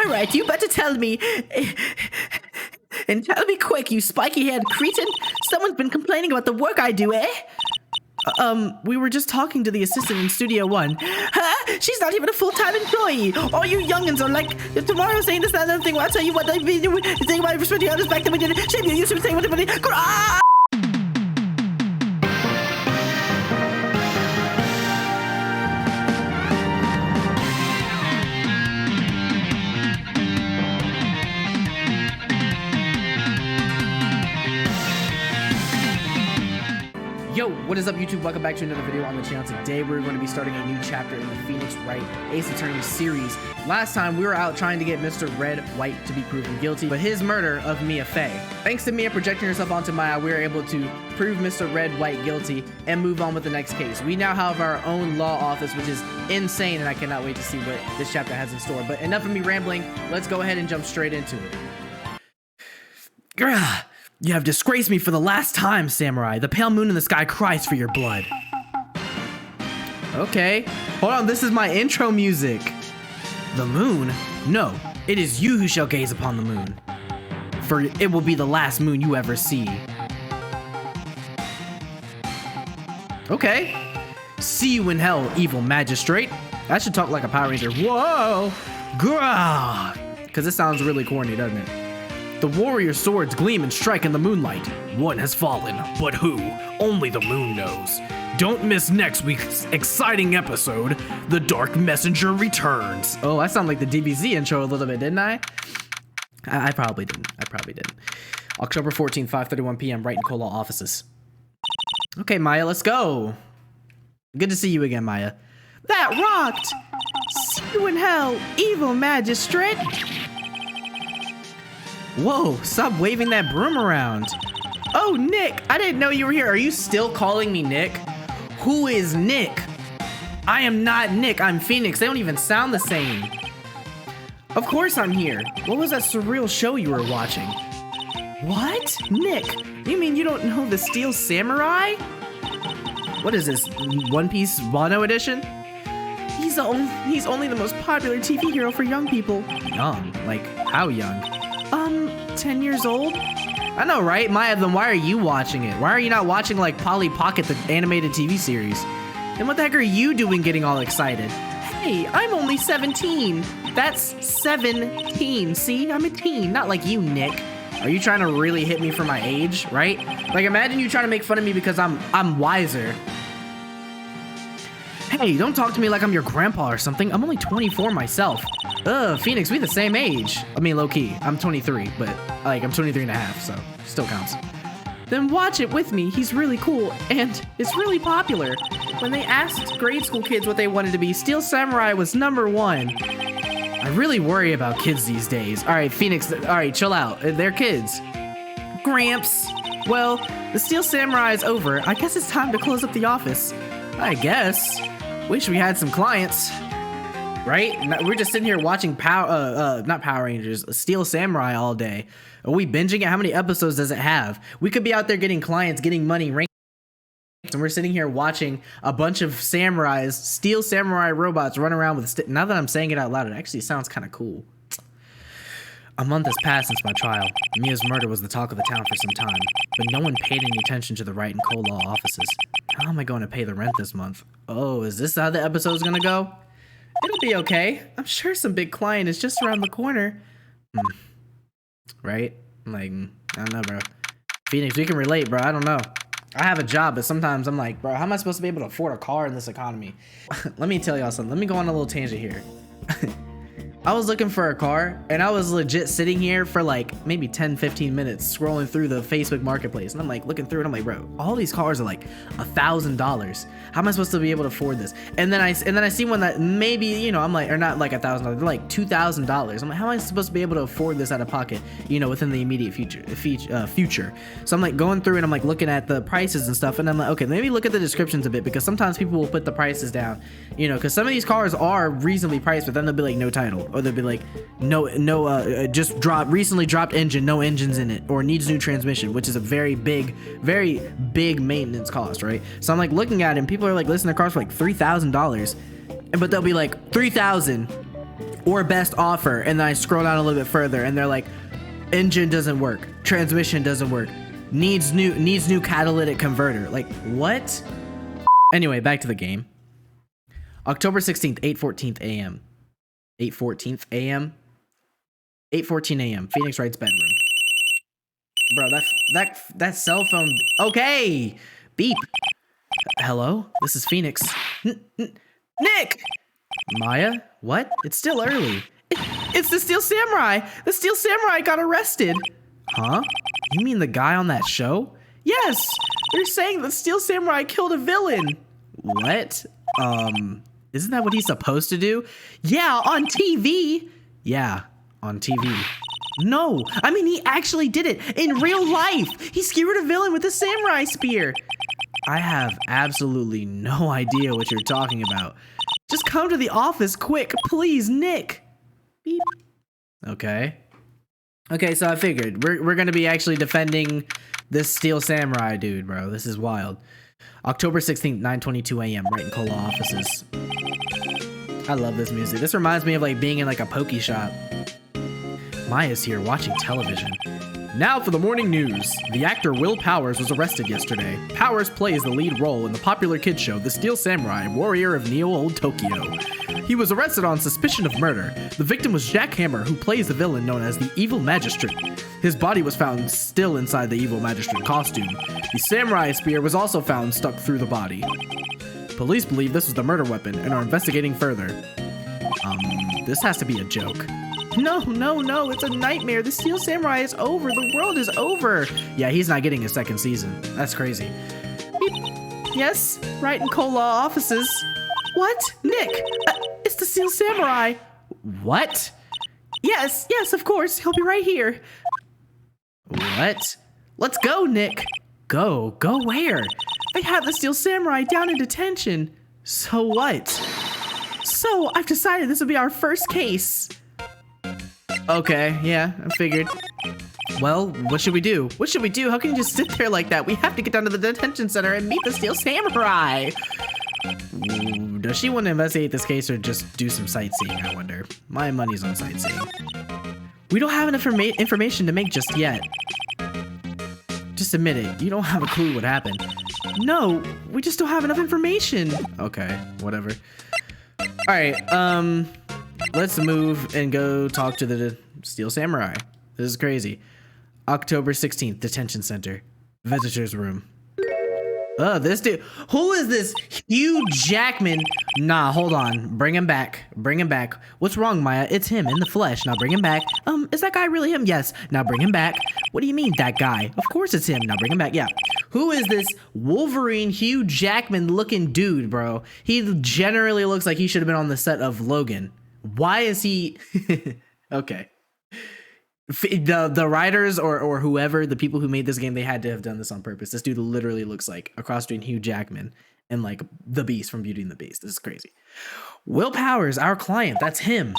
All right, you better tell me. And tell me quick, you spiky-haired cretin. Someone's been complaining about the work I do, eh? We were just talking to the assistant in Studio One. Huh? She's not even a full-time employee. All you youngins are like, tomorrow saying this, that, and other thing. Well, I'll tell you what, they've been doing. Think about respecting others back then we did it. Shame you used to say what everybody. Yo, what is up YouTube? Welcome back to another video on the channel. Today we're going to be starting a new chapter in the Phoenix Wright Ace Attorney series. Last time we were out trying to get Mr. Red White to be proven guilty for his murder of Mia Fey. Thanks to Mia projecting herself onto Maya, we were able to prove Mr. Red White guilty and move on with the next case. We now have our own law office, which is insane, and I cannot wait to see what this chapter has in store. But enough of me rambling, let's go ahead and jump straight into it. Grah! You have disgraced me for the last time, Samurai. The pale moon in the sky cries for your blood. Okay. Hold on, this is my intro music. The moon? No, it is you who shall gaze upon the moon. For it will be the last moon you ever see. Okay. See you in hell, evil magistrate. I should talk like a Power Ranger. Whoa! Grah! Because this sounds really corny, doesn't it? The warrior swords gleam and strike in the moonlight. One has fallen, but who? Only the moon knows. Don't miss next week's exciting episode, The Dark Messenger Returns. Oh, I sound like the DBZ intro a little bit, didn't I? I probably didn't. October 14th, 5:31 p.m. Wright and Cole Law offices. Okay, Maya, let's go. Good to see you again, Maya. That rocked! See you in hell, evil magistrate! Whoa, stop waving that broom around. Oh, Nick, I didn't know you were here. Are you still calling me Nick? Who is Nick? I am not Nick, I'm Phoenix. They don't even sound the same. Of course I'm here. What was that surreal show you were watching? What? Nick, you mean you don't know the Steel Samurai? What is this, One Piece Wano edition? He's only the most popular TV hero for young people. Young? Like, how young? 10 years old? I know, right? Maya, then why are you watching it? Why are you not watching, like, Polly Pocket, the animated TV series? And what the heck are you doing getting all excited? Hey, I'm only 17. That's 17. See? I'm a teen, not like you, Nick. Are you trying to really hit me for my age, right? Like, imagine you trying to make fun of me because I'm wiser. Hey, don't talk to me like I'm your grandpa or something. I'm only 24 myself. Phoenix, we the same age. I mean, low-key, I'm 23, but, like, I'm 23 and a half, so still counts. Then watch it with me. He's really cool, and it's really popular. When they asked grade school kids what they wanted to be, Steel Samurai was #1. I really worry about kids these days. All right, Phoenix, all right, chill out. They're kids. Gramps. Well, the Steel Samurai is over. I guess it's time to close up the office. I guess. Wish we had some clients. Right? We're just sitting here watching not Power Rangers, Steel Samurai all day. Are we binging it? How many episodes does it have? We could be out there getting clients, getting money, and we're sitting here watching a bunch of samurais, Steel Samurai robots run around with now that I'm saying it out loud, it actually sounds kind of cool. A month has passed since my trial. Mia's murder was the talk of the town for some time, but no one paid any attention to the Wright and Cole Law offices. How am I going to pay the rent this month? Oh, is this how the episode's gonna go? It'll be okay. I'm sure some big client is just around the corner. Right? Like, I don't know, bro. Phoenix, we can relate, bro. I don't know. I have a job, but sometimes I'm like, bro, how am I supposed to be able to afford a car in this economy? Let me tell y'all something. Let me go on a little tangent here. I was looking for a car, and I was legit sitting here for like maybe 10-15 minutes scrolling through the Facebook marketplace, and I'm like looking through it, I'm like, bro, all these cars are like $1,000. How am I supposed to be able to afford this? And then I see one that maybe, you know, I'm like, or not like $1,000, they're like $2,000. I'm like, how am I supposed to be able to afford this out of pocket, you know, within the immediate future? So I'm like going through and I'm like looking at the prices and stuff, and I'm like, okay, maybe look at the descriptions a bit, because sometimes people will put the prices down, you know, because some of these cars are reasonably priced, but then they'll be like no title, or they'll be like just recently dropped engine, no engines in it, or needs new transmission, which is a very big maintenance cost, right? So I'm like looking at it, and people are like listing their cars for like $3,000, but they'll be like 3,000 or best offer, and then I scroll down a little bit further and they're like, engine doesn't work, transmission doesn't work, needs new catalytic converter. Like, what? Anyway, back to the game. October 16th, 8:14 a.m. 8:14 a.m. Phoenix Wright's bedroom. Bro, that cell phone. Okay, beep. Hello, this is Phoenix. Nick. Maya, what? It's still early. It's the Steel Samurai. The Steel Samurai got arrested. Huh? You mean the guy on that show? Yes. They're saying the Steel Samurai killed a villain. What? Isn't that what he's supposed to do? Yeah, on TV. Yeah, on TV. No, I mean, he actually did it in real life. He skewered a villain with a samurai spear. I have absolutely no idea what you're talking about. Just come to the office quick, please, Nick. Beep. Okay. Okay, so I figured we're gonna be actually defending this Steel Samurai dude, bro. This is wild. October 16th, 9:22 a.m. Right in Cola offices. I love this music. This reminds me of like being in like a poke shop. Maya's here watching television. Now for the morning news. The actor Will Powers was arrested yesterday. Powers plays the lead role in the popular kids show The Steel Samurai, Warrior of Neo-Old Tokyo. He was arrested on suspicion of murder. The victim was Jack Hammer, who plays the villain known as the Evil Magistrate. His body was found still inside the Evil Magistrate costume. The samurai spear was also found stuck through the body. Police believe this was the murder weapon and are investigating further. This has to be a joke. No, it's a nightmare. The Steel Samurai is over. The world is over. Yeah, he's not getting a second season. That's crazy. Beep. Yes, right in Cola offices. What? Nick, it's the Steel Samurai. What? Yes, of course. He'll be right here. What? Let's go, Nick. Go where? They have the Steel Samurai down in detention. So what? So I've decided this will be our first case. Okay, yeah, I figured. Well, what should we do? How can you just sit there like that? We have to get down to the detention center and meet the Steel Samurai. Ooh, does she want to investigate this case or just do some sightseeing, I wonder? My money's on sightseeing. We don't have enough information to make just yet. Just admit it, you don't have a clue what happened. No, we just don't have enough information. Okay, whatever. Alright, let's move and go talk to the Steel Samurai. This is crazy. October 16th, detention center. Visitor's room. Oh, this dude. Who is this Hugh Jackman? Nah, hold on. Bring him back. What's wrong, Maya? It's him in the flesh. Now bring him back. Is that guy really him? Yes. Now bring him back. What do you mean, that guy? Of course it's him. Now bring him back. Yeah. Who is this Wolverine Hugh Jackman looking dude, bro? He generally looks like he should have been on the set of Logan. Why is he... Okay. The writers or whoever, the people who made this game, they had to have done this on purpose. This dude literally looks like a cross between Hugh Jackman and like the Beast from Beauty and the Beast. This is crazy. Will Powers, our client, that's him.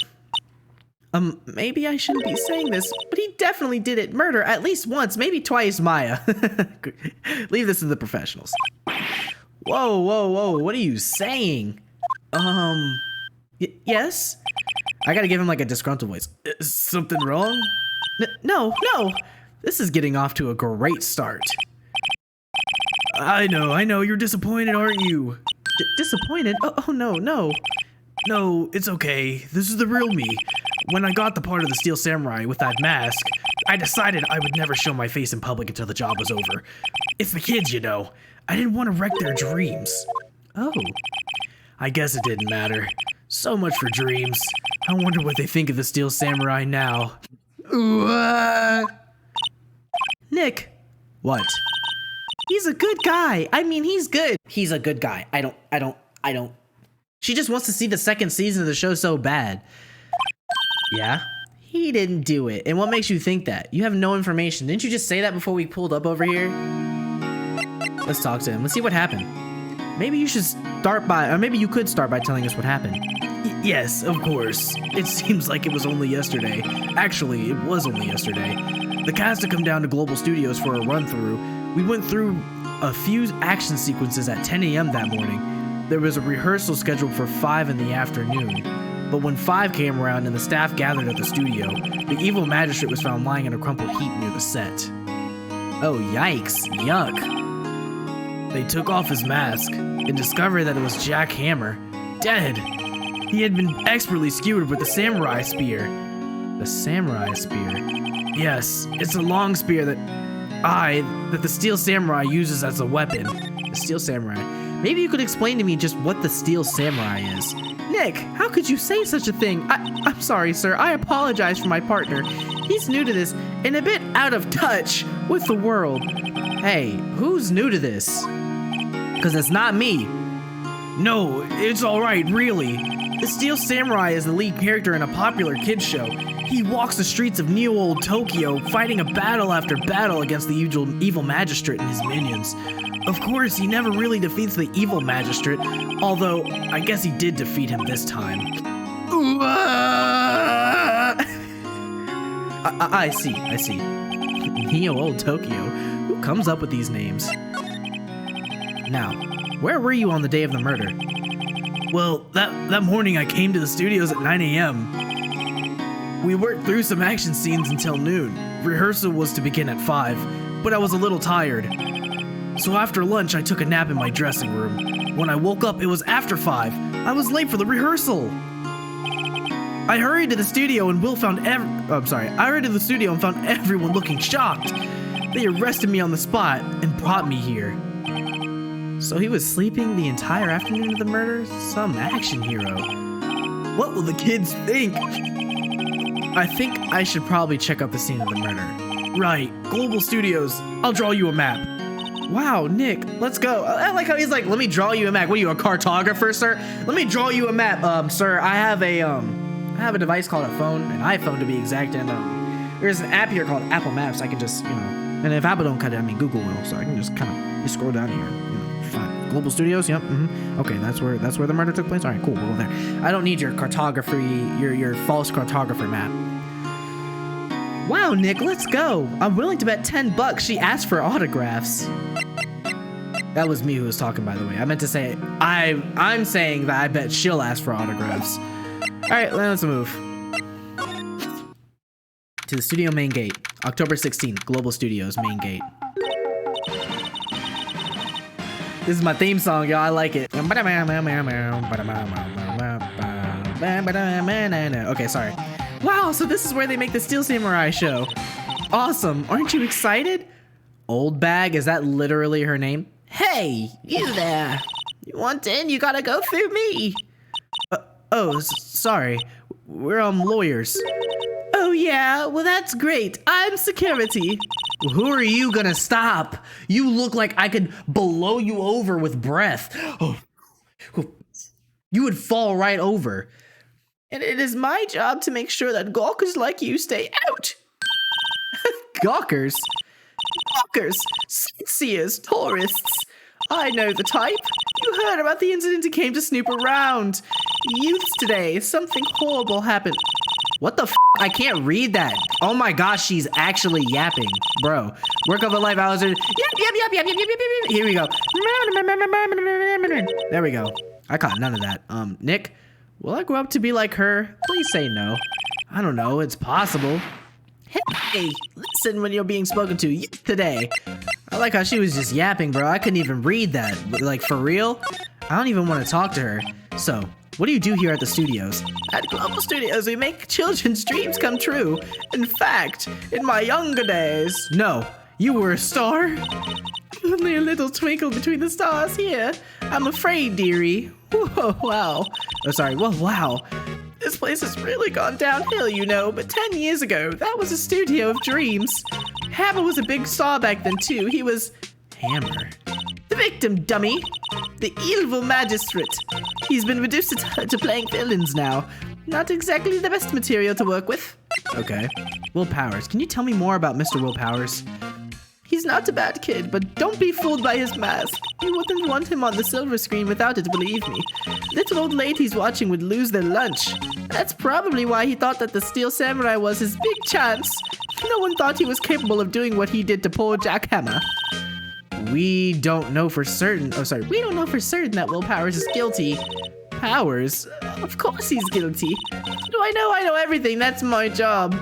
Maybe I shouldn't be saying this, but he definitely did it. Murder at least once, maybe twice, Maya. Leave this to the professionals. Whoa, what are you saying? Yes? I gotta give him like a disgruntled voice. Is something wrong? No. This is getting off to a great start. I know. You're disappointed, aren't you? Disappointed? Oh, no. No, it's okay. This is the real me. When I got the part of the Steel Samurai with that mask, I decided I would never show my face in public until the job was over. It's the kids, you know. I didn't want to wreck their dreams. Oh. I guess it didn't matter. So much for dreams. I wonder what they think of the Steel Samurai now. Nick. What? He's a good guy. I mean, he's good. He's a good guy. I don't. She just wants to see the second season of the show so bad. Yeah? He didn't do it. And what makes you think that? You have no information. Didn't you just say that before we pulled up over here? Let's talk to him. Let's see what happened. Maybe you should start by, or maybe you could start by telling us what happened. Yes, of course. It seems like it was only yesterday. Actually, it was only yesterday. The cast had come down to Global Studios for a run-through. We went through a few action sequences at 10 a.m. that morning. There was a rehearsal scheduled for 5 in the afternoon. But when 5 came around and the staff gathered at the studio, the evil magistrate was found lying in a crumpled heap near the set. Oh, yikes. Yuck. They took off his mask and discovered that it was Jack Hammer, dead. He had been expertly skewered with the samurai spear. The samurai spear? Yes, it's a long spear that the steel samurai uses as a weapon. The steel samurai. Maybe you could explain to me just what the steel samurai is. Nick, how could you say such a thing? I'm sorry, sir. I apologize for my partner. He's new to this and a bit out of touch with the world. Hey, who's new to this? Because it's not me. No, it's all right, really. The Steel Samurai is the lead character in a popular kids show. He walks the streets of New Old Tokyo, fighting a battle after battle against the Evil Magistrate and his minions. Of course, he never really defeats the Evil Magistrate, although I guess he did defeat him this time. I see. Neo Old Tokyo. Who comes up with these names? Now, where were you on the day of the murder? Well, that morning I came to the studios at 9 a.m. We worked through some action scenes until noon. Rehearsal was to begin at 5, but I was a little tired. So after lunch, I took a nap in my dressing room. When I woke up, it was after 5. I was late for the rehearsal. I hurried to the studio and found everyone looking shocked. They arrested me on the spot and brought me here. So he was sleeping the entire afternoon of the murder? Some action hero. What will the kids think? I think I should probably check out the scene of the murder. Right, Global Studios. I'll draw you a map. Wow, Nick, let's go. I like how he's like, let me draw you a map. What are you, a cartographer, sir? Let me draw you a map. Sir, I have a device called a phone, an iPhone to be exact, and there's an app here called Apple Maps. I can just, and if Apple don't cut it, I mean Google will, so I can just kind of scroll down here, fine. Global Studios, yep, Okay, that's where the murder took place. All right, cool, we'll go there. I don't need your cartography, your false cartographer map. Wow, Nick, let's go. I'm willing to bet $10 she asked for autographs. That was me who was talking, by the way. I meant to say, I'm saying that I bet she'll ask for autographs. All right, let's move. To the studio main gate. October 16th, Global Studios main gate. This is my theme song, y'all. I like it. Okay, sorry. Wow, so this is where they make the Steel Samurai show. Awesome. Aren't you excited? Old Bag, is that literally her name? Hey, you there. You want in? You gotta go through me. Sorry. We're lawyers. Oh yeah, well that's great. I'm security. Who are you gonna stop? You look like I could blow you over with breath. Oh, you would fall right over. And it is my job to make sure that gawkers like you stay out. Gawkers? Gawkers, sightseers, tourists. I know the type. You heard about the incident and came to snoop around. Youths today, something horrible happened. What the f? I can't read that. Oh my gosh, she's actually yapping. Bro, work of a life hours are... Yep. Here we go. There we go. I caught none of that. Nick, will I grow up to be like her? Please say no. I don't know, it's possible. Hey, listen when you're being spoken to today. I like how she was just yapping, bro. I couldn't even read that. Like, for real? I don't even want to talk to her. So, what do you do here at the studios? At Global Studios, we make children's dreams come true. In fact, in my younger days... No, you were a star? Only a little twinkle between the stars here. I'm afraid, dearie. Whoa, wow. Oh, sorry. Whoa, wow. This place has really gone downhill, you know, but 10 years ago, that was a studio of dreams. Hammer was a big star back then, too. He was... Hammer? The victim, dummy. The Evil Magistrate. He's been reduced to playing villains now. Not exactly the best material to work with. Okay. Will Powers. Can you tell me more about Mr. Will Powers? He's not a bad kid, but don't be fooled by his mask. You wouldn't want him on the silver screen without it, believe me. Little old ladies watching would lose their lunch. That's probably why he thought that the Steel Samurai was his big chance. No one thought he was capable of doing what he did to poor Jack Hammer. We don't know for certain... Oh, sorry. We don't know for certain that Will Powers is guilty. Powers? Of course he's guilty. Do I know? I know everything. That's my job.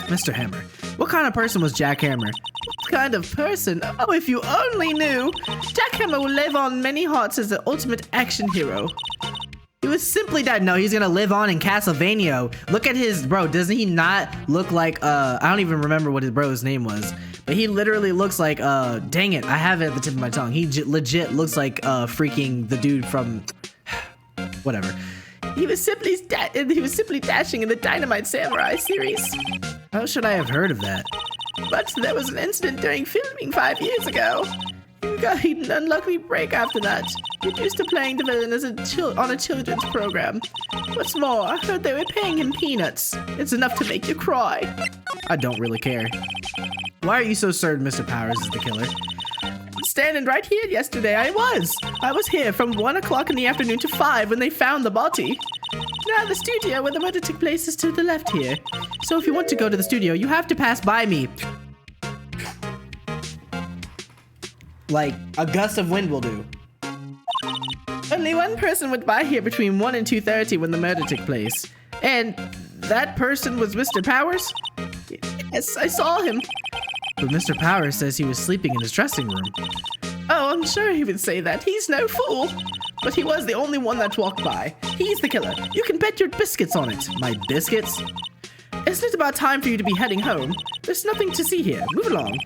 Mr. Hammer, what kind of person was Jack Hammer? What kind of person? Oh, if you only knew. Jack Hammer will live on many hearts as the ultimate action hero. He was simply that. No, he's gonna live on in Castlevania. Look at his bro. Doesn't he not look like I don't even remember what his bro's name was, but he literally looks like dang it, I have it at the tip of my tongue. He legit looks like freaking the dude from whatever. He was simply dashing in the Dynamite Samurai series. How should I have heard of that? But there was an incident during filming 5 years ago. He got an unlucky break after that. Reduced to playing the villain as on a children's program. What's more, I heard they were paying him peanuts. It's enough to make you cry. I don't really care. Why are you so certain Mr. Powers is the killer? Standing right here yesterday, I was here from 1 o'clock in the afternoon to 5 when they found the body. Now the studio where the murder took place is to the left here. So if you want to go to the studio, you have to pass by me. Like a gust of wind will do. Only one person went by here between 1 and 2:30 when the murder took place. And that person was Mr. Powers? Yes, I saw him. But Mr. Powers says he was sleeping in his dressing room. Oh, I'm sure he would say that. He's no fool. But he was the only one that walked by. He's the killer. You can bet your biscuits on it. My biscuits? Isn't it about time for you to be heading home? There's nothing to see here. Move along.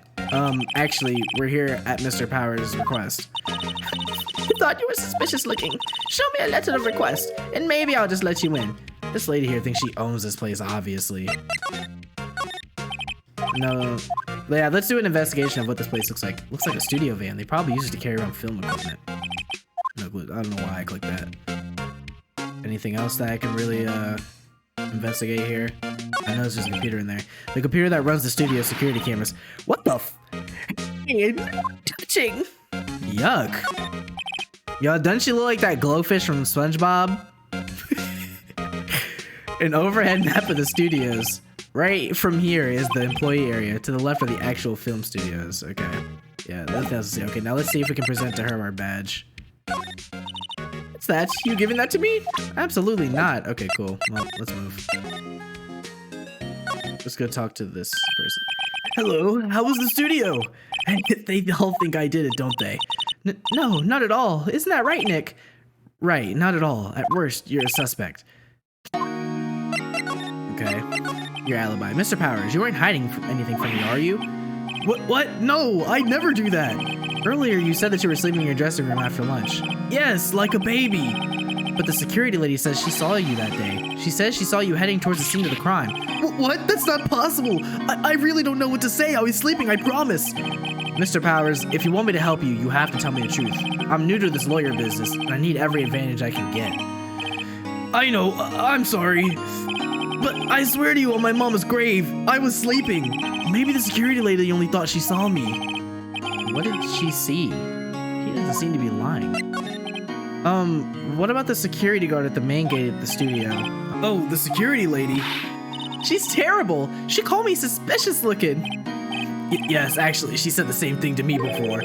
Actually, we're here at Mr. Powers' request. I thought you were suspicious looking. Show me a letter of request, and maybe I'll just let you in. This lady here thinks she owns this place, obviously. No. Yeah, let's do an investigation of what this place looks like. Looks like a studio van. They probably use it to carry around film equipment. No clue. I don't know why I clicked that. Anything else that I can really, investigate here? I know there's a computer in there. The computer that runs the studio security cameras. What the f? Hey, touching. Yuck. Yo, doesn't she look like that glowfish from SpongeBob? An overhead map of the studios. Right from here is the employee area. To the left are the actual film studios. Okay. Yeah, that's to see. Okay, now let's see if we can present to her our badge. What's that? You giving that to me? Absolutely not. Okay, cool. Well, let's move. Let's go talk to this person. Hello, how was the studio? They all think I did it, don't they? No, not at all. Isn't that right, Nick? Right, not at all. At worst, you're a suspect. Okay. Your alibi. Mr. Powers, you weren't hiding anything from me, are you? What? No, I'd never do that. Earlier, you said that you were sleeping in your dressing room after lunch. Yes, like a baby. But the security lady says she saw you that day. She says she saw you heading towards the scene of the crime. What? That's not possible. I really don't know what to say. I was sleeping, I promise. Mr. Powers, if you want me to help you, you have to tell me the truth. I'm new to this lawyer business, and I need every advantage I can get. I know. I'm sorry. But I swear to you on my mama's grave, I was sleeping. Maybe the security lady only thought she saw me. What did she see? He doesn't seem to be lying. What about the security guard at the main gate at the studio? Oh, the security lady. She's terrible. She called me suspicious looking. Yes, actually, she said the same thing to me before.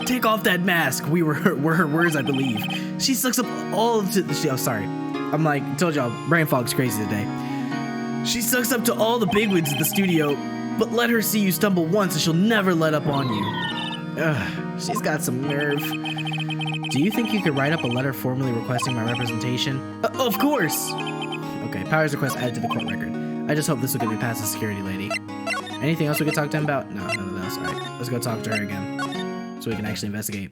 Take off that mask. Were her words, I believe. She sucks up all of the... Oh, sorry. I'm like, told y'all, brain fog's crazy today. She sucks up to all the bigwigs at the studio, but let her see you stumble once and she'll never let up on you. Ugh, she's got some nerve. Do you think you could write up a letter formally requesting my representation? Of course! Okay, Powers request added to the court record. I just hope this will get me past the security lady. Anything else we could talk to him about? No, nothing else. Alright, let's go talk to her again. So we can actually investigate.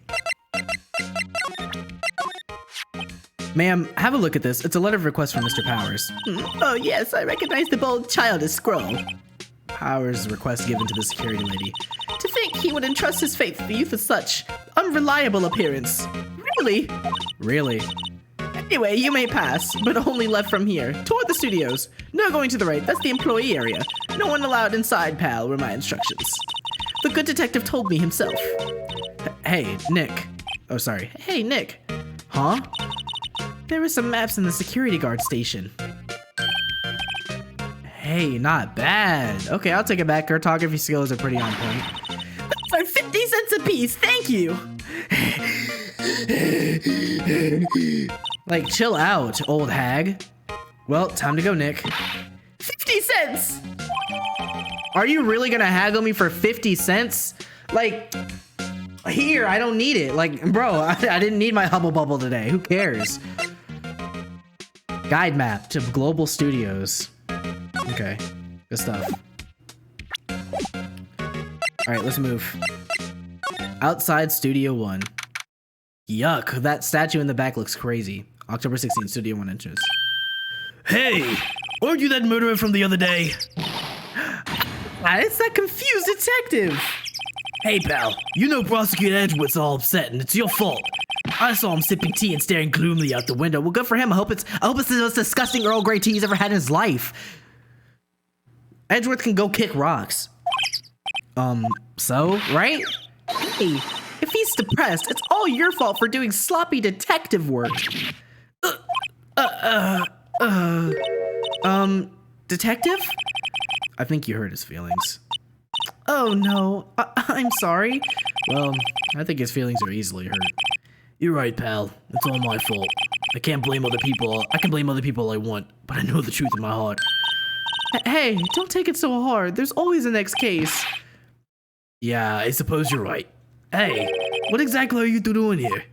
Ma'am, have a look at this. It's a letter of request from Mr. Powers. Oh yes, I recognize the bold childish scroll. Powers' request given to the security lady. To think he would entrust his faith to the youth with such unreliable appearance. Really? Really? Anyway, you may pass, but only left from here. Toward the studios. No going to the right, that's the employee area. No one allowed inside, pal, were my instructions. The good detective told me himself. Hey, Nick. Oh, sorry. Hey, Nick. Huh? There were some maps in the security guard station. Hey, not bad. Okay, I'll take it back. Cartography skills are pretty on point. For 50 cents a piece, thank you. Like, chill out, old hag. Well, time to go, Nick. 50 cents! Are you really gonna haggle me for 50 cents? Like, here, I don't need it. Like, bro, I didn't need my Hubble Bubble today. Who cares? Guide map to Global Studios. Okay, good stuff. All right, let's move. Outside Studio 1. Yuck, that statue in the back looks crazy. October 16th, Studio 1 entrance. Hey, aren't you that murderer from the other day? It's that confused detective. Hey, pal, you know Prosecutor Edgewood's all upset, and it's your fault. I saw him sipping tea and staring gloomily out the window. Well, good for him. I hope it's the most disgusting Earl Grey tea he's ever had in his life. Edgeworth can go kick rocks. So, right? Hey, if he's depressed, it's all your fault for doing sloppy detective work. Detective? I think you hurt his feelings. Oh no, I'm sorry. Well, I think his feelings are easily hurt. You're right, pal. It's all my fault. I can't blame other people. I can blame other people all I want, but I know the truth in my heart. Hey, don't take it so hard. There's always a next case. Yeah, I suppose you're right. Hey, what exactly are you two doing here?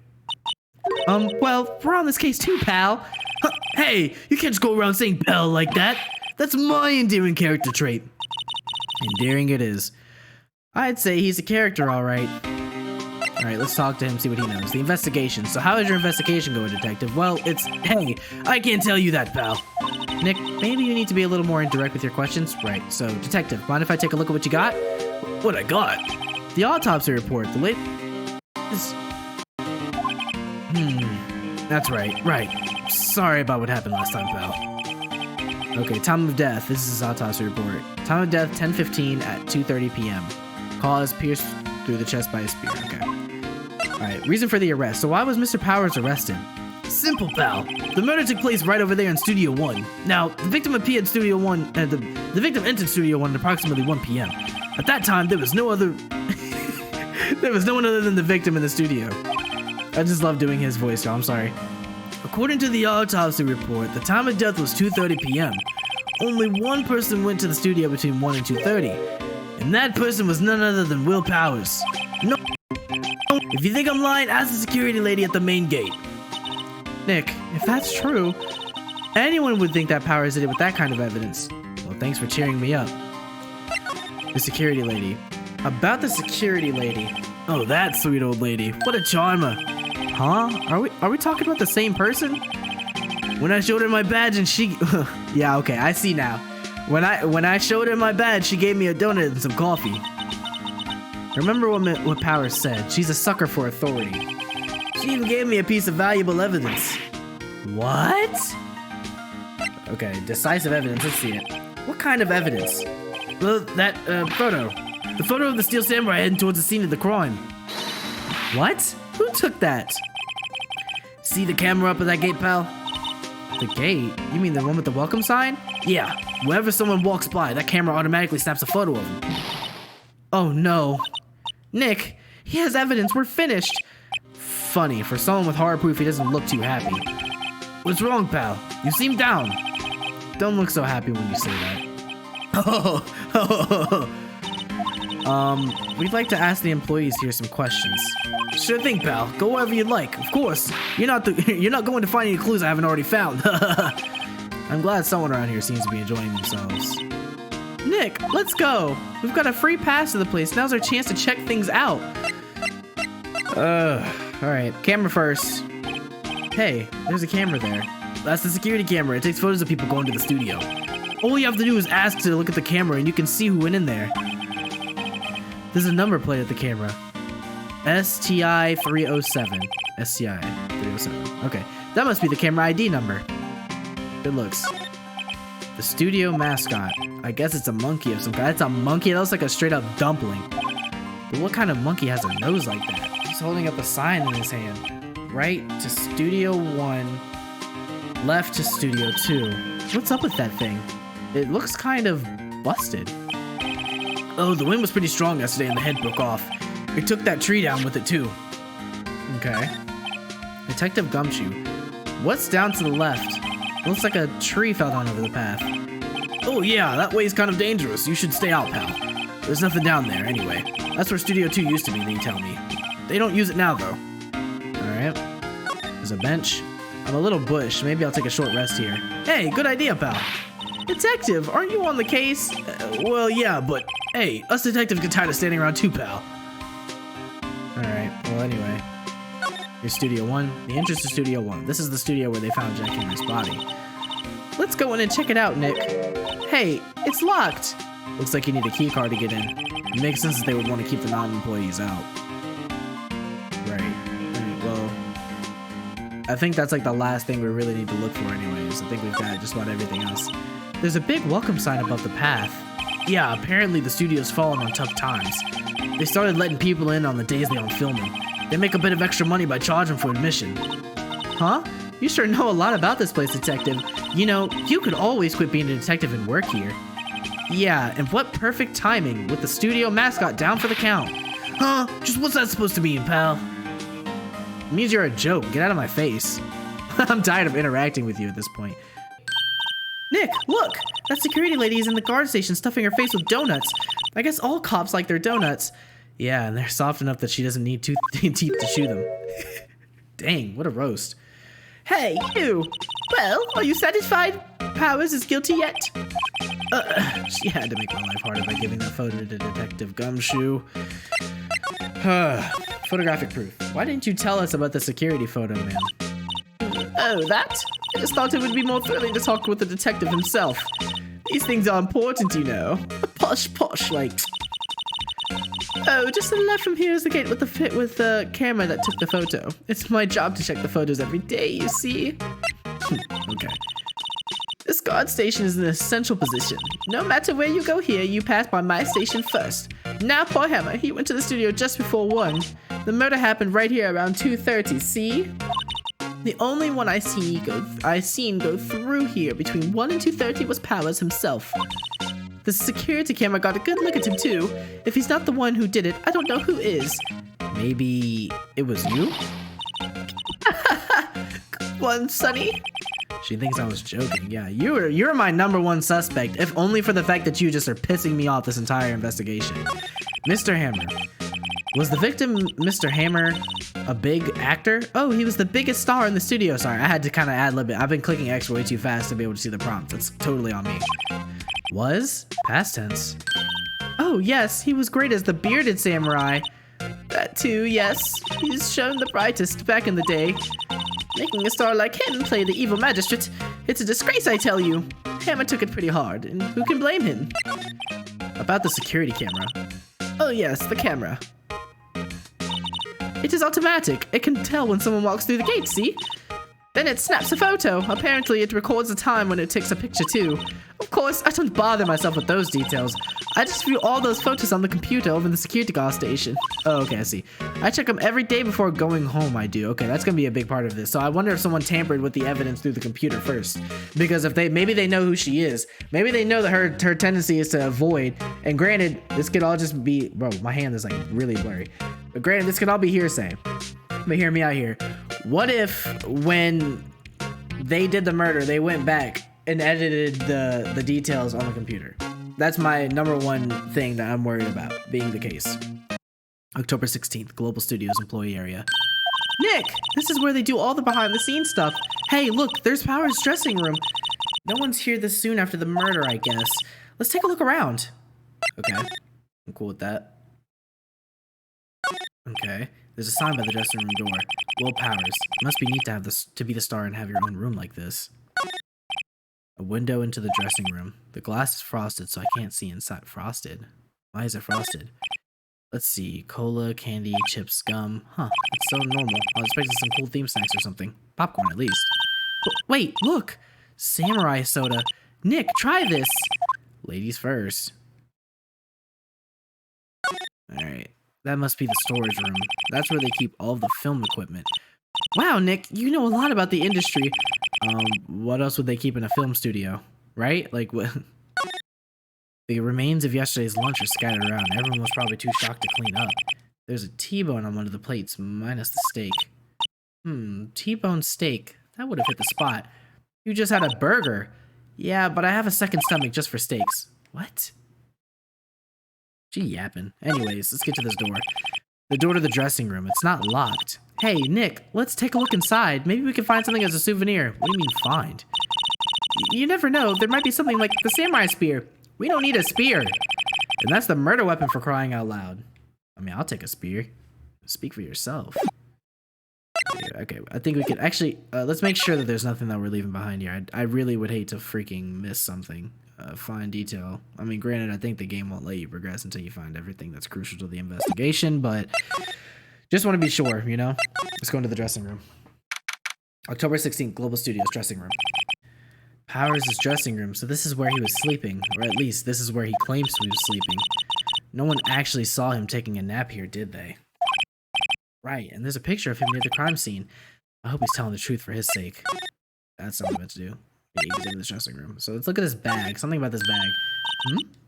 Well, we're on this case too, pal. Hey, you can't just go around saying pal like that. That's my endearing character trait. Endearing it is. I'd say he's a character, all right. All right, let's talk to him, see what he knows. The investigation. So how is your investigation going, detective? Well, hey, I can't tell you that, pal. Nick, maybe you need to be a little more indirect with your questions. Right, so detective, mind if I take a look at what you got? What I got? The autopsy report. The latest... That's right. Sorry about what happened last time, pal. Okay, time of death. This is his autopsy report. Time of death, 10:15 at 2:30 p.m. Cause pierced through the chest by a spear. Okay. Alright, reason for the arrest. So why was Mr. Powers arrested? Simple, pal. The murder took place right over there in Studio 1. Now, the victim appeared in Studio 1, the victim entered Studio 1 at approximately 1 p.m. At that time, there was no other... there was no one other than the victim in the studio. I just love doing his voice, y'all. I'm sorry. According to the autopsy report, the time of death was 2:30 p.m. Only one person went to the studio between 1 and 2:30, and that person was none other than Will Powers. No, if you think I'm lying, ask the security lady at the main gate. Nick, if that's true, anyone would think that Powers did it with that kind of evidence. Well, thanks for cheering me up. The security lady. About the security lady. Oh, that sweet old lady. What a charmer. Huh? Are we talking about the same person? When I showed her my badge and she... Yeah, okay, I see now. When I showed her my badge, she gave me a donut and some coffee. Remember what Powers said. She's a sucker for authority. She even gave me a piece of valuable evidence. What? Okay, decisive evidence. Let's see it. What kind of evidence? Well, that photo. The photo of the Steel Samurai heading towards the scene of the crime. What? Who took that? See the camera up at that gate, pal? The gate? You mean the one with the welcome sign? Yeah. Whenever someone walks by, that camera automatically snaps a photo of him. Oh no. Nick, he has evidence. We're finished. Funny, for someone with horror proof, he doesn't look too happy. What's wrong, pal? You seem down. Don't look so happy when you say that. We'd like to ask the employees here some questions. Sure thing, pal. Go wherever you'd like. Of course. You're not going to find any clues I haven't already found. I'm glad someone around here seems to be enjoying themselves. Nick, let's go. We've got a free pass to the place. Now's our chance to check things out. Alright, camera first. Hey, there's a camera there. That's the security camera. It takes photos of people going to the studio. All you have to do is ask to look at the camera and you can see who went in there. There's a number plate at the camera. STI 307. STI 307. Okay, that must be the camera ID number. Good looks. The studio mascot. I guess it's a monkey of some kind. It's a monkey. That looks like a straight up dumpling. But what kind of monkey has a nose like that? He's holding up a sign in his hand. Right to Studio 1. Left to Studio 2. What's up with that thing? It looks kind of busted. Oh, the wind was pretty strong yesterday and the head broke off. It took that tree down with it too. Okay. Detective Gumshoe. What's down to the left? Looks like a tree fell down over the path. Oh yeah, that way's kind of dangerous. You should stay out, pal. There's nothing down there anyway. That's where Studio 2 used to be, they tell me. They don't use it now, though. Alright. There's a bench. I'm a little bush. Maybe I'll take a short rest here. Hey, good idea, pal. Detective, aren't you on the case? Well, yeah, but hey, us detectives get tired of standing around too, pal. Alright, well anyway. Here's Studio 1. The entrance to Studio 1. This is the studio where they found Jack Henry's body. Let's go in and check it out, Nick. Hey, it's locked. Looks like you need a key card to get in. It makes sense that they would want to keep the non-employees out. Right. Well, I think that's like the last thing we really need to look for anyways. I think we've got just about everything else. There's a big welcome sign above the path. Yeah, apparently the studio's fallen on tough times. They started letting people in on the days they aren't filming. They make a bit of extra money by charging for admission. Huh? You sure know a lot about this place, detective. You know, you could always quit being a detective and work here. Yeah, and what perfect timing with the studio mascot down for the count. Huh? Just what's that supposed to mean, pal? It means you're a joke. Get out of my face. I'm tired of interacting with you at this point. Nick, look! That security lady is in the guard station stuffing her face with donuts. I guess all cops like their donuts. Yeah, and they're soft enough that she doesn't need teeth to chew them. Dang, what a roast. Hey, you! Well, are you satisfied? Powers is guilty yet? She had to make my life harder by giving that photo to Detective Gumshoe. Photographic proof. Why didn't you tell us about the security photo, man? Oh, that? I just thought it would be more thrilling to talk with the detective himself. These things are important, you know. Posh, like... Oh, just to the left from here is the gate with the camera that took the photo. It's my job to check the photos every day, you see? Okay. This guard station is an essential position. No matter where you go here, you pass by my station first. Now, poor Hammer, he went to the studio just before 1. The murder happened right here around 2:30, see? The only one I seen go through here between 1 and 2:30 was Powers himself. The security camera got a good look at him too. If he's not the one who did it, I don't know who is. Maybe it was you? Good one, Sonny. She thinks I was joking. Yeah, you're my #1 suspect, if only for the fact that you just are pissing me off this entire investigation. Mr. Hammer. Was the victim Mr. Hammer a big actor? Oh, he was the biggest star in the studio. Sorry, I had to kind of ad-lib it. I've been clicking X way too fast to be able to see the prompt. That's totally on me. Was? Past tense. Oh, yes, he was great as the bearded samurai. That too, yes. He's shown the brightest back in the day. Making a star like him play the Evil Magistrate, it's a disgrace, I tell you. Hammer took it pretty hard, and who can blame him? About the security camera. Oh yes, the camera. It is automatic. It can tell when someone walks through the gate, see? Then it snaps a photo. Apparently, it records the time when it takes a picture, too. Of course, I don't bother myself with those details. I just view all those photos on the computer over in the security guard station. Oh, okay, I see. I check them every day before going home, I do. Okay, that's gonna be a big part of this. So I wonder if someone tampered with the evidence through the computer first. Because if maybe they know who she is. Maybe they know that her tendency is to avoid. And granted, this could all just be... Bro, my hand is like really blurry. But granted, this could all be hearsay. But hear me out here. What if when they did the murder, they went back and edited the details on the computer? That's my #1 thing that I'm worried about being the case. October 16th, Global Studios employee area. Nick, this is where they do all the behind the scenes stuff. Hey, look, there's Power's dressing room. No one's here this soon after the murder, I guess. Let's take a look around. Okay, I'm cool with that. Okay. There's a sign by the dressing room door. Will Powers. It must be neat to have to be the star and have your own room like this. A window into the dressing room. The glass is frosted, so I can't see inside. Frosted? Why is it frosted? Let's see. Cola, candy, chips, gum. Huh. It's so normal. I was expecting some cool theme snacks or something. Popcorn, at least. But wait, look! Samurai soda. Nick, try this! Ladies first. Alright. That must be the storage room. That's where they keep all of the film equipment. Wow, Nick, you know a lot about the industry. What else would they keep in a film studio? Right? Like, what? The remains of yesterday's lunch are scattered around. Everyone was probably too shocked to clean up. There's a T-bone on one of the plates, minus the steak. T-bone steak. That would have hit the spot. You just had a burger. Yeah, but I have a second stomach just for steaks. What? She yapping. Anyways, let's get to this door. The door to the dressing room. It's not locked. Hey, Nick, let's take a look inside. Maybe we can find something as a souvenir. What do you mean, find? You never know. There might be something like the samurai spear. We don't need a spear. And that's the murder weapon, for crying out loud. I mean, I'll take a spear. Speak for yourself. Okay, I think we can actually, let's make sure that there's nothing that we're leaving behind here. I really would hate to freaking miss something. Fine detail. I mean, granted, I think the game won't let you progress until you find everything that's crucial to the investigation, but just want to be sure, you know? Let's go into the dressing room. October 16th, Global Studios dressing room. Powers' dressing room, so this is where he was sleeping, or at least this is where he claims he was sleeping. No one actually saw him taking a nap here, did they? Right, and there's a picture of him near the crime scene. I hope he's telling the truth for his sake. That's what I'm meant to do. He's in this dressing room. So let's look at this bag. Something about this bag.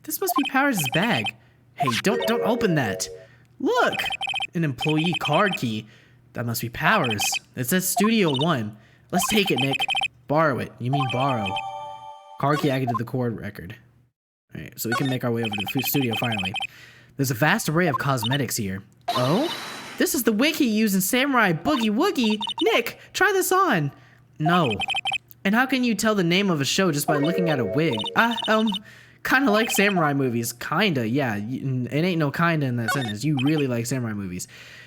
This must be Powers' bag. Hey, don't open that. Look! An employee card key. That must be Powers. It says Studio 1. Let's take it, Nick. Borrow it. You mean borrow. Card key added to the cord record. Alright, so we can make our way over to the studio finally. There's a vast array of cosmetics here. Oh? This is the wig he used in Samurai Boogie Woogie. Nick, try this on. No. And how can you tell the name of a show just by looking at a wig? Kinda like samurai movies. Kinda, yeah. It ain't no kinda in that sentence. You really like samurai movies.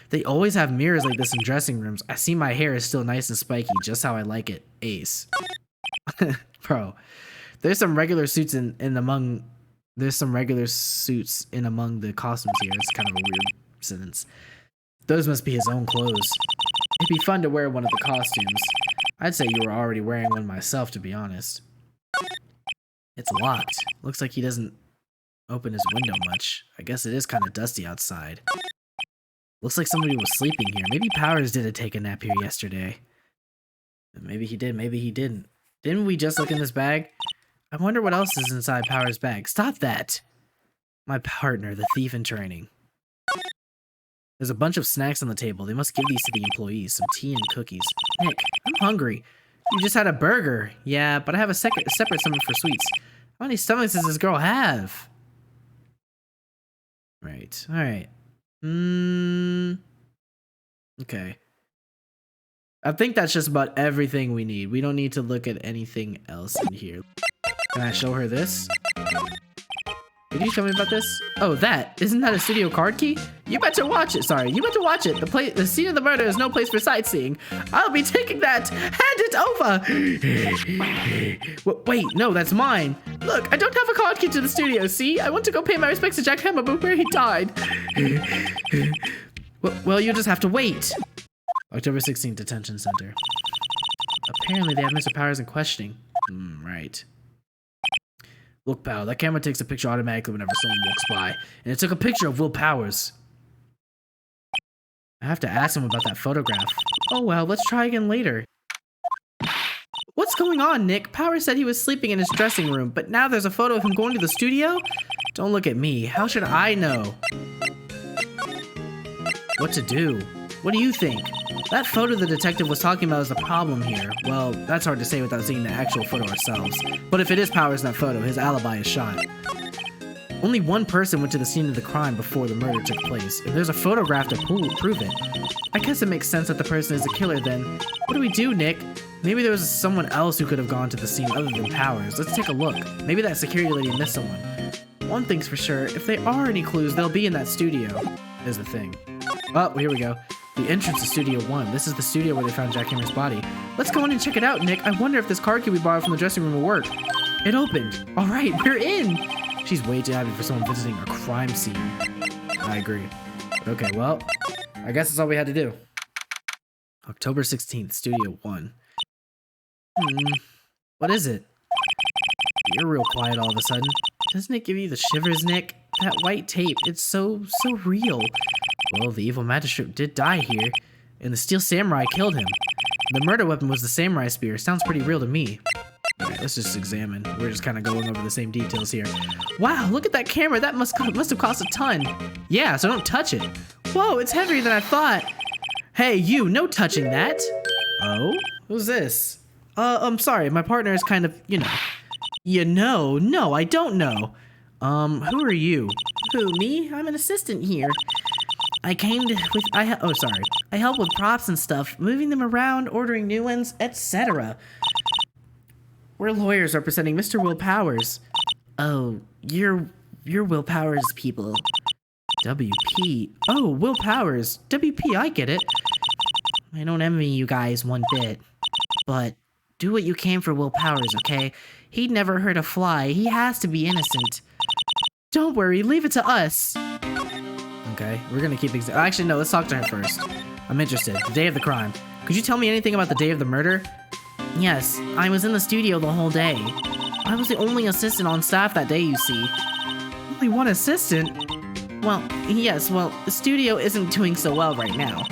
They always have mirrors like this in dressing rooms. I see my hair is still nice and spiky, just how I like it. Ace. Bro. There's some regular suits in among the costumes here. It's kind of a weird sentence. Those must be his own clothes. It'd be fun to wear one of the costumes. I'd say you were already wearing one myself, to be honest. It's locked. Looks like he doesn't open his window much. I guess it is kind of dusty outside. Looks like somebody was sleeping here. Maybe Powers did take a nap here yesterday. Maybe he did, maybe he didn't. Didn't we just look in this bag? I wonder what else is inside Powers' bag. Stop that! My partner, the thief in training. There's a bunch of snacks on the table. They must give these to the employees. Some tea and cookies. Nick, I'm hungry. You just had a burger. Yeah, but I have a separate stomach for sweets. How many stomachs does this girl have? Right. Alright. Okay. I think that's just about everything we need. We don't need to look at anything else in here. Can I show her this? Did you tell me about this? Oh, that. Isn't that a studio card key? You better watch it. Sorry, you better watch it. The scene of the murder is no place for sightseeing. I'll be taking that. Hand it over. Wait, no, that's mine. Look, I don't have a card key to the studio, see? I want to go pay my respects to Jack Hammerboot where he died. Well, you'll just have to wait. October 16th, Detention Center. Apparently they have Mr. Powers in questioning. Right. Look, pal, that camera takes a picture automatically whenever someone walks by, and it took a picture of Will Powers. I have to ask him about that photograph. Oh well, let's try again later. What's going on, Nick? Powers said he was sleeping in his dressing room, but now there's a photo of him going to the studio? Don't look at me. How should I know what to do? What do you think? That photo the detective was talking about is the problem here. Well, that's hard to say without seeing the actual photo ourselves. But if it is Powers in that photo, his alibi is shot. Only one person went to the scene of the crime before the murder took place. If there's a photograph to prove it, I guess it makes sense that the person is the killer then. What do we do, Nick? Maybe there was someone else who could have gone to the scene other than Powers. Let's take a look. Maybe that security lady missed someone. One thing's for sure, if there are any clues, they'll be in that studio. Is the thing. Oh, here we go. The entrance to Studio 1. This is the studio where they found Jack Hammer's body. Let's go in and check it out, Nick. I wonder if this card key we borrowed from the dressing room will work. It opened. All right, we're in. She's way too happy for someone visiting a crime scene. I agree. Okay, well, I guess that's all we had to do. October 16th, Studio 1. What is it? You're real quiet all of a sudden. Doesn't it give you the shivers, Nick? That white tape, it's so real. Well, the Evil Magistrate did die here, and the Steel Samurai killed him. The murder weapon was the samurai spear. Sounds pretty real to me. Alright, let's just examine. We're just kind of going over the same details here. Wow, look at that camera. That must have cost a ton. Yeah, so don't touch it. Whoa, it's heavier than I thought. Hey, you, no touching that. Oh? Who's this? I'm sorry, my partner is kind of, you know. You know? No, I don't know. Who are you? Who, me? I'm an assistant here. I help with props and stuff, moving them around, ordering new ones, etc. We're lawyers representing Mr. Will Powers. Oh, you're Will Powers people. WP. Oh, Will Powers. WP, I get it. I don't envy you guys one bit. But do what you can for Will Powers, okay? He'd never hurt a fly. He has to be innocent. Don't worry, leave it to us. Okay, we're gonna keep actually, no, let's talk to her first. I'm interested. The day of the crime. Could you tell me anything about the day of the murder? Yes, I was in the studio the whole day. I was the only assistant on staff that day, you see. Only one assistant? Well, yes, the studio isn't doing so well right now.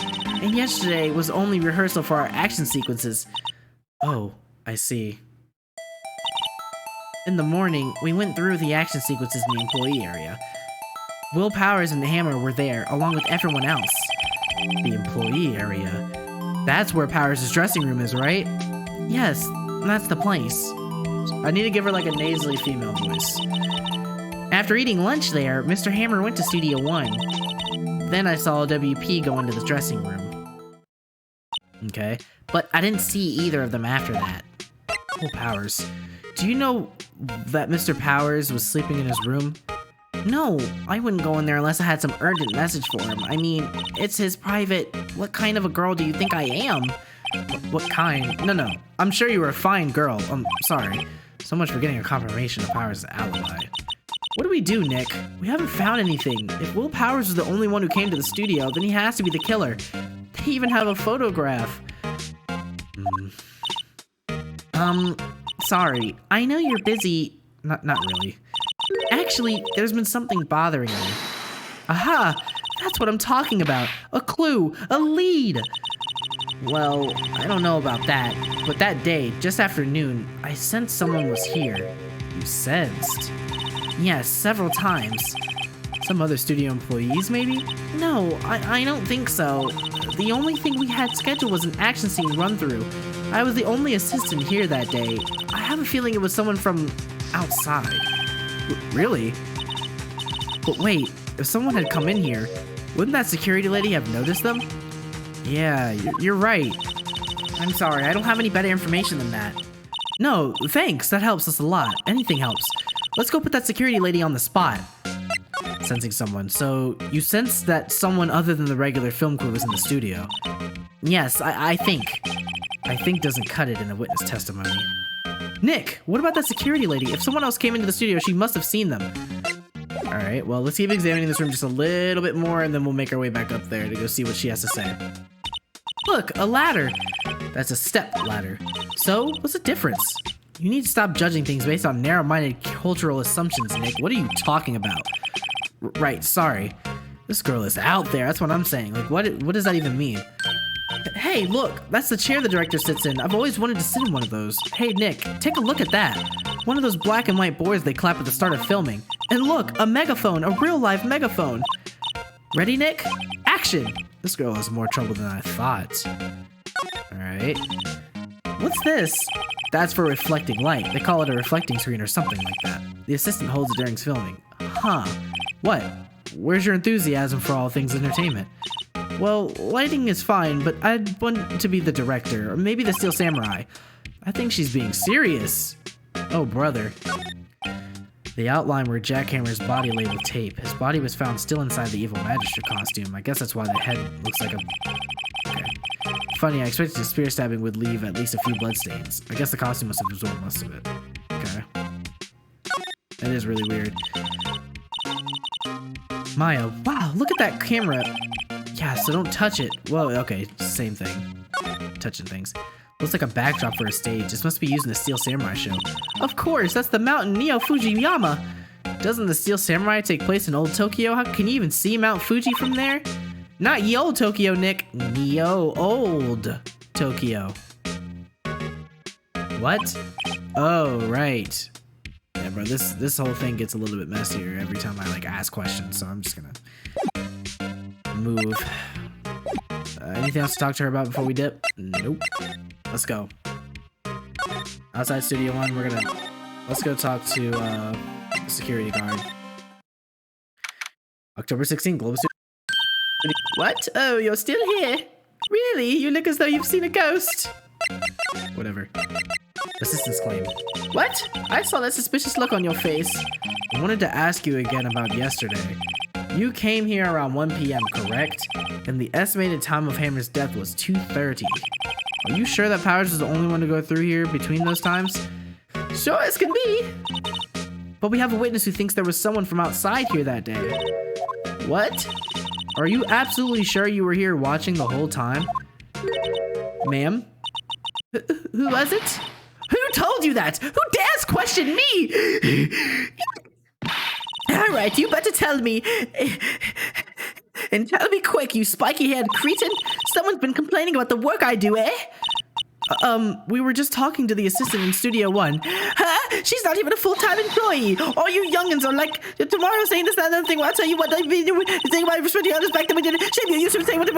And yesterday was only rehearsal for our action sequences. Oh, I see. In the morning, we went through the action sequences in the employee area. Will Powers and the Hammer were there, along with everyone else. The employee area? That's where Powers' dressing room is, right? Yes, that's the place. I need to give her like a nasally female voice. After eating lunch there, Mr. Hammer went to Studio 1. Then I saw WP go into the dressing room. Okay, but I didn't see either of them after that. Will Powers. Do you know that Mr. Powers was sleeping in his room? No, I wouldn't go in there unless I had some urgent message for him. I mean, it's his private... What kind of a girl do you think I am? What kind? No. I'm sure you were a fine girl. I'm sorry. So much for getting a confirmation of Powers' alibi. What do we do, Nick? We haven't found anything. If Will Powers was the only one who came to the studio, then he has to be the killer. They even have a photograph. Sorry. I know you're busy. Not really. Actually, there's been something bothering me. Aha! That's what I'm talking about. A clue. A lead. Well, I don't know about that, but that day, just after noon, I sensed someone was here. You sensed? Yes, several times. Some other studio employees, maybe? No, I don't think so. The only thing we had scheduled was an action scene run-through. I was the only assistant here that day. I have a feeling it was someone from outside. Really? But wait, if someone had come in here, wouldn't that security lady have noticed them? Yeah, you're right. I'm sorry, I don't have any better information than that. No, thanks, that helps us a lot. Anything helps. Let's go put that security lady on the spot. Sensing someone. So, you sense that someone other than the regular film crew was in the studio? Yes, I think. I think doesn't cut it in a witness testimony. Nick, what about that security lady? If someone else came into the studio, she must have seen them. Alright, well, let's keep examining this room just a little bit more, and then we'll make our way back up there to go see what she has to say. Look, a ladder. That's a step ladder. So, what's the difference? You need to stop judging things based on narrow-minded cultural assumptions, Nick. What are you talking about? Right, sorry. This girl is out there, that's what I'm saying. Like, what does that even mean? Hey, look, that's the chair the director sits in. I've always wanted to sit in one of those. Hey, Nick, take a look at that. One of those black and white boards they clap at the start of filming. And look, a megaphone, a real-life megaphone. Ready, Nick? Action! This girl has more trouble than I thought. Alright. What's this? That's for reflecting light. They call it a reflecting screen or something like that. The assistant holds it during filming. Huh. What? Where's your enthusiasm for all things entertainment? Well, lighting is fine, but I'd want to be the director, or maybe the Steel Samurai. I think she's being serious. Oh, brother. The outline where Jackhammer's body lay with tape. His body was found still inside the Evil Magistrate costume. I guess that's why the head looks like a... Okay. Funny, I expected the spear stabbing would leave at least a few bloodstains. I guess the costume must have absorbed most of it. Okay. That is really weird. Maya, wow, look at that camera. Yeah, so don't touch it. Well, okay, same thing. Touching things. Looks like a backdrop for a stage. This must be used in the Steel Samurai show. Of course, that's the mountain Neo Fujiyama. Doesn't the Steel Samurai take place in Old Tokyo? How can you even see Mount Fuji from there? Not ye old Tokyo, Nick. Neo old Tokyo. What? Oh, right. Yeah, bro, this whole thing gets a little bit messier every time I like ask questions, so I'm just gonna move. Anything else to talk to her about before we dip? Nope. Let's go. Outside Studio 1, let's go talk to the security guard. October 16th, Global Studio. What? Oh, you're still here? Really? You look as though you've seen a ghost. Whatever. Assistance claim. What? I saw that suspicious look on your face. I wanted to ask you again about yesterday. You came here around 1 p.m., correct? And the estimated time of Hammer's death was 2:30. Are you sure that Powers was the only one to go through here between those times? Sure as can be. But we have a witness who thinks there was someone from outside here that day. What? Are you absolutely sure you were here watching the whole time? Ma'am? Who was it? Who told you that? Who dares question me? Alright, you better tell me. And tell me quick, you spiky-haired cretin. Someone's been complaining about the work I do, eh? We were just talking to the assistant in Studio 1. Huh? She's not even a full-time employee. All you youngins are like, tomorrow saying this, that, and other thing. Well, I'll tell you what, I've been doing. Saying about respecting others back that we did it. Shame you used to say what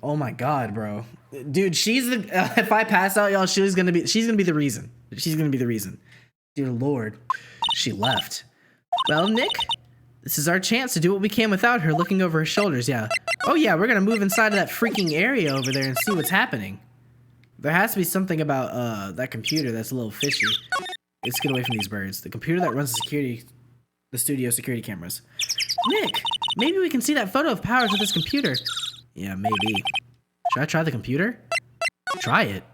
Oh my god, bro. Dude, she's the, if I pass out, y'all, she's gonna be the reason. She's gonna be the reason. Dear Lord. She left. Well, Nick, this is our chance to do what we can without her looking over her shoulders, yeah. Oh yeah, we're gonna move inside of that freaking area over there and see what's happening. There has to be something about that computer that's a little fishy. Let's get away from these birds. The computer that runs the studio security cameras. Nick, maybe we can see that photo of Powers with this computer. Yeah, maybe. Should I try the computer? Try it.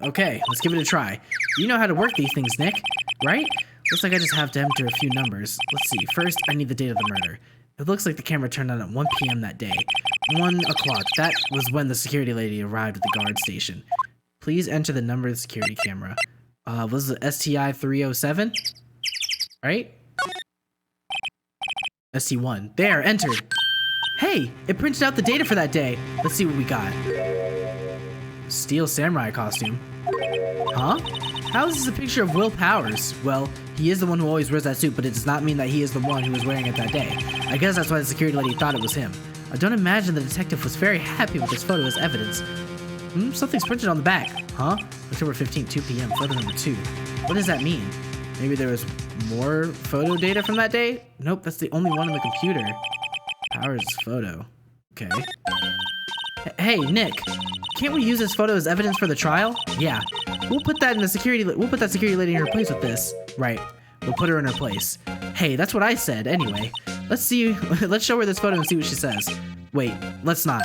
Okay, let's give it a try. You know how to work these things, Nick, right? Looks like I just have to enter a few numbers. Let's see. First, I need the date of the murder. It looks like the camera turned on at 1 p.m. that day. 1 o'clock. That was when the security lady arrived at the guard station. Please enter the number of the security camera. Was it STI 307? Right? ST1. There, entered. Hey, it printed out the data for that day. Let's see what we got. Steel Samurai costume. Huh? How is this a picture of Will Powers? Well, he is the one who always wears that suit, but it does not mean that he is the one who was wearing it that day. I guess that's why the security lady thought it was him. I don't imagine the detective was very happy with this photo as evidence. Something's printed on the back. Huh? October 15th, 2 p.m., photo number 2. What does that mean? Maybe there was more photo data from that day? Nope, that's the only one on the computer. Powers' photo. Okay. Hey, Nick. Can't we use this photo as evidence for the trial? Yeah. We'll put that security lady in her place with this. Right. We'll put her in her place. Hey, that's what I said, anyway. Let's show her this photo and see what she says. Wait, let's not.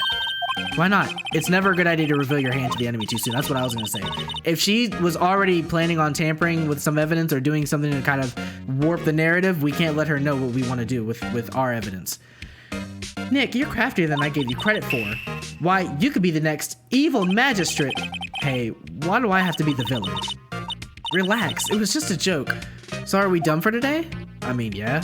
Why not? It's never a good idea to reveal your hand to the enemy too soon. That's what I was gonna say. If she was already planning on tampering with some evidence or doing something to kind of warp the narrative, we can't let her know what we want to do with our evidence. Nick, you're craftier than I gave you credit for. Why, you could be the next Evil Magistrate. Hey, why do I have to be the villain? Relax, it was just a joke. So are we done for today? I mean, yeah.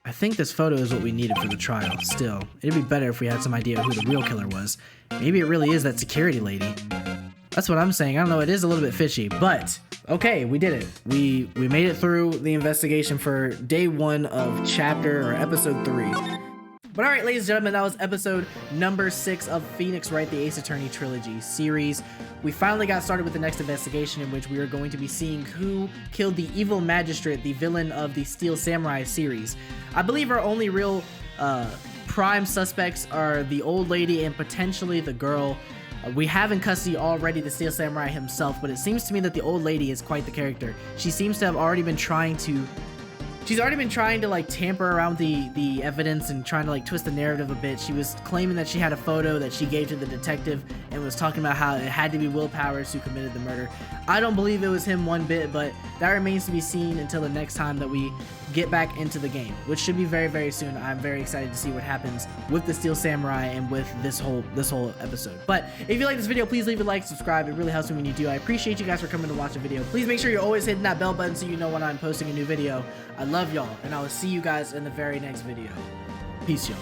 I think this photo is what we needed for the trial. Still, it'd be better if we had some idea who the real killer was. Maybe it really is that security lady. That's what I'm saying. I don't know, it is a little bit fishy, but okay, we did it. We made it through the investigation for day 1 of chapter or episode 3. But alright, ladies and gentlemen, that was episode number 6 of Phoenix Wright, the Ace Attorney Trilogy series. We finally got started with the next investigation in which we are going to be seeing who killed the Evil Magistrate, the villain of the Steel Samurai series. I believe our only real prime suspects are the old lady and potentially the girl. We have in custody already the Steel Samurai himself, but it seems to me that the old lady is quite the character. She seems to have already been trying to... She's already been trying to like tamper around the evidence and trying to like twist the narrative a bit. She was claiming that she had a photo that she gave to the detective and was talking about how it had to be Will Powers who committed the murder. I don't believe it was him one bit, but that remains to be seen until the next time that we get back into the game, which should be very, very soon. I'm very excited to see what happens with the Steel Samurai and with this whole episode. But if you like this video, please leave a like, subscribe. It really helps me when you do. I appreciate you guys for coming to watch a video. Please make sure you're always hitting that bell button so you know when I'm posting a new video. I love y'all, and I will see you guys in the very next video. Peace, y'all.